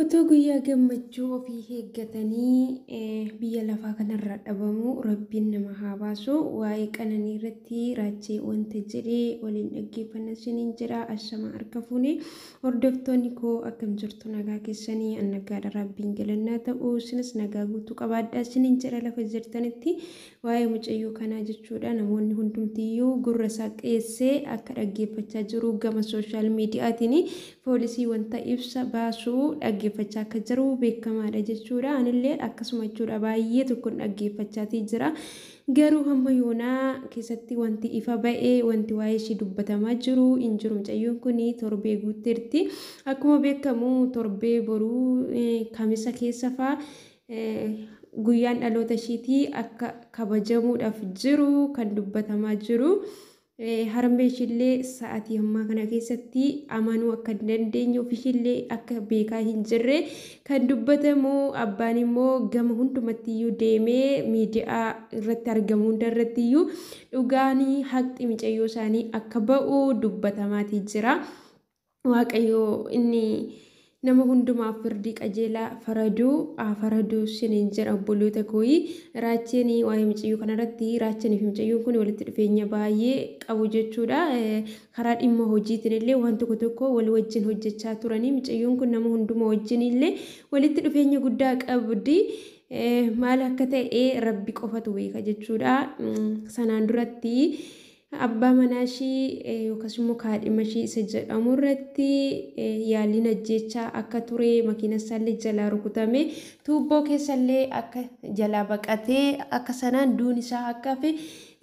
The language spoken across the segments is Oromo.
Otoo guyyaa gammachuu ofii eeggatanii biyya lafaa kanarra dhabamu rabbiin nama haa baasu. Waa'ee qananii irratti raachee wanta jedhee waliin dhaggeeffannaa isiniin jira. Ashama harka fuune hordoftoonni koo akkam jirtu nagaa keessanii annagaadha rabbiin galannaa ta'u isinis nagaa guutuu qabaadhaa isiniin jira lafa jirtanitti. Waa'ee mucayyoo kanaa jechuudha namoonni hundumtiyyuu gurra isaa qeessee akka dhaggeeffachaa jiru gama sooshaal miidiyaatiin poolisii wanta ibsa baasuu dhaggeeffachaa akka jiru beekamaadha jechuudha. Anillee akkasuma jechuudha baay'ee tokkoon dhaggeeffachaatii jira. Garuu hamma yoonaa keessatti wanti ifa ba'ee wanti waa'ee ishii dubbatamaa jiru hin jiru. Mucayyoon kun torbee guutteerti. Akkuma beekamu torbee boruu kamisa keessa fa'aa guyyaan dhaloota ishiitii akka kabajamuudhaaf jiru kan dubbatamaa jiru. Harmee ishillee sa'aatii ammaa kana keessatti amanuu akka dandeenye ofishillee akka beekaa hin jirre kan dubbatamu. Abbaan immoo gama hundumattiyyuu deemee miidiyaa irratti argamuu irrattiyyuu dhugaanii haqxi mucayyoo isaanii akka ba'u dubbatamaatii jira. Waaqayyo inni nama hundumaaf firdii qajeelaa faraduu siniin jira obboloota kooyi. Raacheen waa'ee mucayyoo kanarratti raachanii fi mucayyoon kun walitti dhufeenya baay'ee qabu jechuudha. Karaa dhimma hojiitiin illee waan tokko tokko wal wajjin hojjechaa turanii mucayyoon kun nama hunduma wajjin illee walitti dhufeenya guddaa qabdi. Maal akka ta'e rabbi qofatu beeka jechuudha. Sanaan duratti abbaa manaa ishii yookaas immoo kaadhima ishii isa jedhamu irratti yaaliin ajjechaa akka ture makiina isaallee jalaa rukutame tuubboo keessallee akka jalaa baqatee akka sanaan duun isaa akka hafe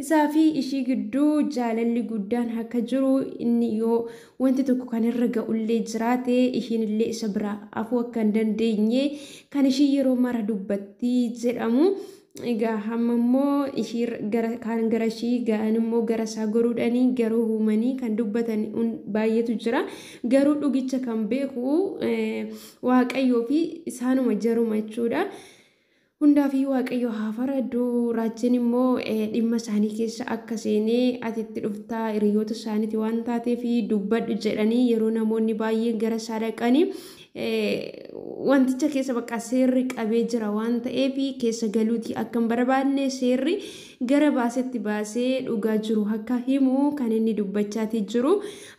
isaa fi ishii gidduu jaalalli guddaan akka jiru inni yoo wanti tokko kan irra ga'ullee jiraate ishiin illee isa biraa afuu akka hin dandeenye kan ishii yeroo mara dubbatti jedhamu. Egaa hamma immoo ishii kaan gara ishii ga'an immoo gara isaa goruudhaanii garuu uumanii kan dubbatan baay'eetu jira. Garuu dhugicha kan beeku waaqayyoo fi isaanuma jaruma jechuudha. Hundaafi waaqayyo haa faradu. Raacheen immoo dhimma isaanii keessa akka seenee ati itti dhuftaa hiriyoota isaaniiti waan taateef dubbadhu jedhanii yeroo namoonni baay'een gara isaa dhaqanii wanticha keessa bakka seerri qabee jira waan ta'eef keessa galuuti akka hin barbaanne seerri gara baasetti baasee dhugaa jiru akka himu kan inni dubbachaatii jiru.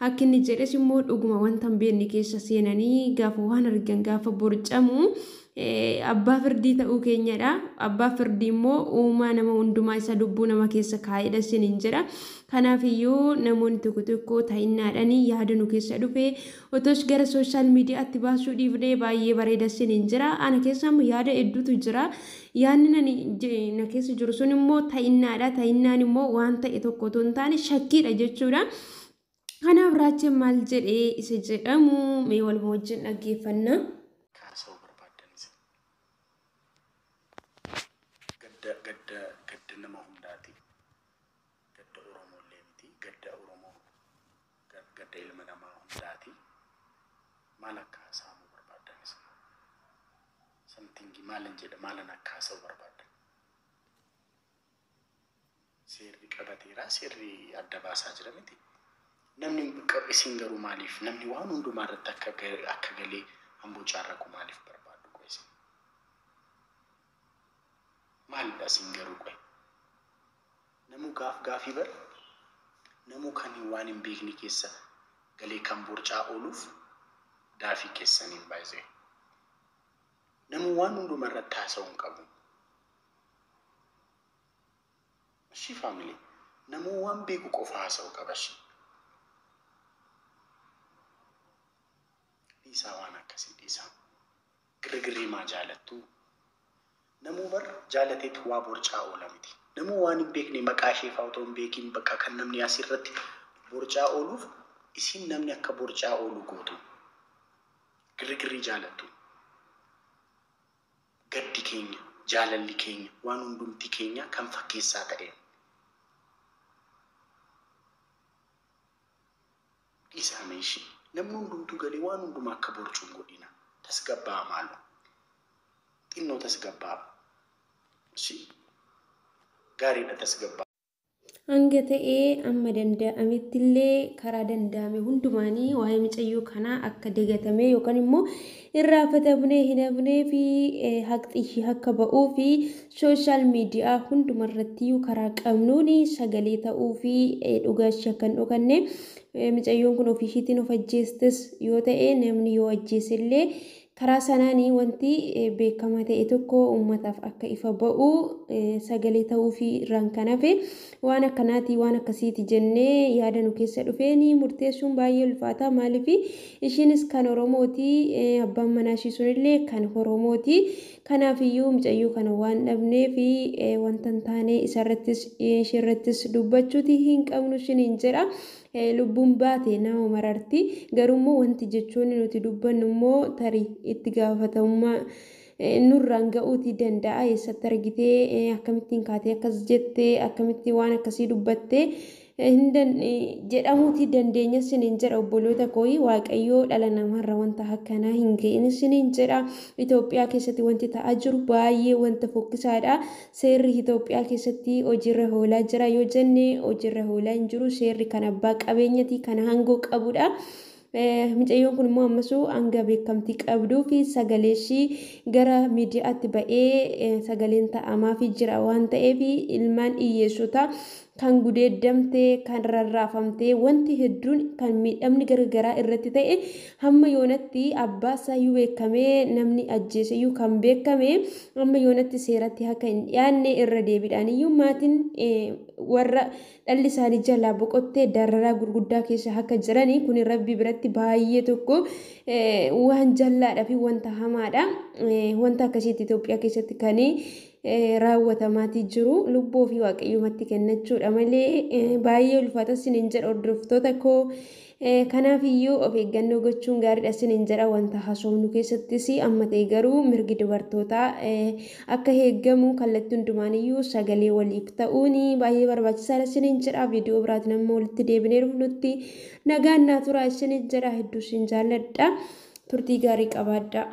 Akka inni jedhes immoo dhuguma wanta hin beekne keessa seenanii gaafa waan argan gaafa borcamu abbaa firdii ta'uu keenyadha. Abbaa firdii immoo uumaa nama hundumaa isa lubbuu nama keessa kaa'edha siniin jira. Kanaafiyyuu namoonni tokko tokko taa'innaadhaanii yaada nu keessa dhufe otoos gara sooshaal miidiyaatti baasuu dhiifnee baay'ee bareeda siniin jira. Ana keessa yaada hedduutu jira. Yaadni na keessa jiru sun immoo taa'innaadha. Ta'innaan immoo waan ta'e tokko otoo hin taane shakkiidha jechuudha. Kanaaf raacheen maal jedhee isa jedhamu mee waluma wajjin dhaggeeffanna. Gadda nama hundaati. Gadda Oromoo illee miti. Gadda Oromoo gadda ilma namaa hundaati. Maal akka haasa'amu barbaadan samtiingi maalan jedha maalan akka haasa'u barbaadan. Seerri qabateera seerri adda baasaa jira miti. Namni isin garuu maaliif namni waan hundumaa irratti akka galee hambuu caarraqu maaliif barbaadu qoyse? Maalidha isin garuu qoy? Namuu gaafii bar namuu kan waan hin beekne keessa galee kan borcaa ooluuf daafii keessaniin baay'ee. Namuu waan hundumaa irratti haasa'uu hin qabu. Ishii faamilii namuu waan beeku qofa haasa'uu qaba ishii. Dhiisaa waan akkasii dhiisaa. Girgirrii maa jaalattu? Namuu bar jaalateetu waa borcaa oola miti. Namuu waan hin beekne maqaa ishee fa'aa otoo hin beekin bakka kan namni asirratti borcaa ooluuf isin namni akka borcaa oolu gootu. Girgirrii jaalattu. Gaddi keenya, jaalalli keenya, waan hundumti keenya kan fakkeessaa ta'e. Dhiisaa meeshii. Namni hundumtuu galee waan hundumaa akka borcuun godhina. Tasgabbaa maalu? Xinnoo tasgabbaa. Gaariidha tasgabbaa. hanga ta'ee amma danda'amettillee karaa danda'ame hundumaanii waa'ee mucayyoo kanaa akka dagatame yookaan immoo irraanfatamnee hin hafnee fi haqni ishii akka ba'uu fi sooshaal miidiyaa hundumarratti karaa qabnuun sagalee ta'uu fi dhugaa ishii akka hin dhokanne mucayyoon kun ofii ishiitiin of ajjeestes yoo ta'e namni yoo ajjeesillee karaa sanaanii wanti beekamaa ta'e tokko uummataaf akka ifa ba'u sagalee ta'uu fi irraan kan hafe waan akkanaati waan akkasiiti jennee yaada nu keessa dhufeeni murteessuun baay'ee ulfaata maaliif ishiinis kan Oromooti abbaan manaa ishii sunillee kan Oromooti kanaaf iyyuu mucayyoo kana waan dhabnee fi wanta hin taane isarrattis dubbachuuti hin qabnu shiniin jedha. Lubbuun baate nama mararti garuu wanti jechuun nuti dubbannu immoo tarii itti gaafatamummaa nurraan ga'uutii danda'a eessatti argitee akkamittiin kaatee akkas jettee akkamitti waan akkasii dubbattee jedhamuutii dandeenya siniin jedha obboloota kooyi waaqayyoo dhala namaarra wanta akkanaa hin ga'in siniin jedha Itoophiyaa keessatti wanti ta'aa jiru baay'ee wanta fokkisaadha seerri Itoophiyaa keessatti hojiirra oolaa jira yoo jenne hojiirra oolaa hin jiru seerri kan abbaa qabeenyati kan aangoo qabudha. Mucayyoon kun immoo ammasuu hanga beekamtii qabduu fi sagalee ishii gara miidiyaatti ba'ee sagaleen ta'amaaf jira waan ta'eef ilmaan hiyyeessota kan gudeeddamte kan rarraafamte wanti hedduun kan miidhamni garagaraa irratti ta'e hamma yoonatti abbaa isaayyuu beekamee namni ajjeeseyyuu kan beekame hamma yoonatti seeratti akka hin dhiyaanne irra deebiidhaan iyyuu maatiin warra dhalli isaanii jalaa boqottee dararaa gurguddaa keessa akka jiranii kun rabbi biratti baay'ee tokko waan jallaadhaa fi wanta hamaadha wanta akkasiitti Itoophiyaa keessatti kan raawwatamaatii jiru lubbuu fi waaqayyoomatti kennachuudha malee baay'ee ulfaata siniin jedha hordoftoota koo kanaaf iyyuu of eeggannoo gochuun gaariidha siniin jedha wanta haasofnu keessattis amma ta'e garuu mirgi dubartootaa akka eeggamu kallattii hundumaan iyyuu sagalee waliif ta'uun baay'ee barbaachisaadha siniin jedha viidiyoo biraatiin amma walitti deebinee dhufnutti nagaan naa turaa siniin jedha hedduu sin jaalladha turtii gaarii qabaadha.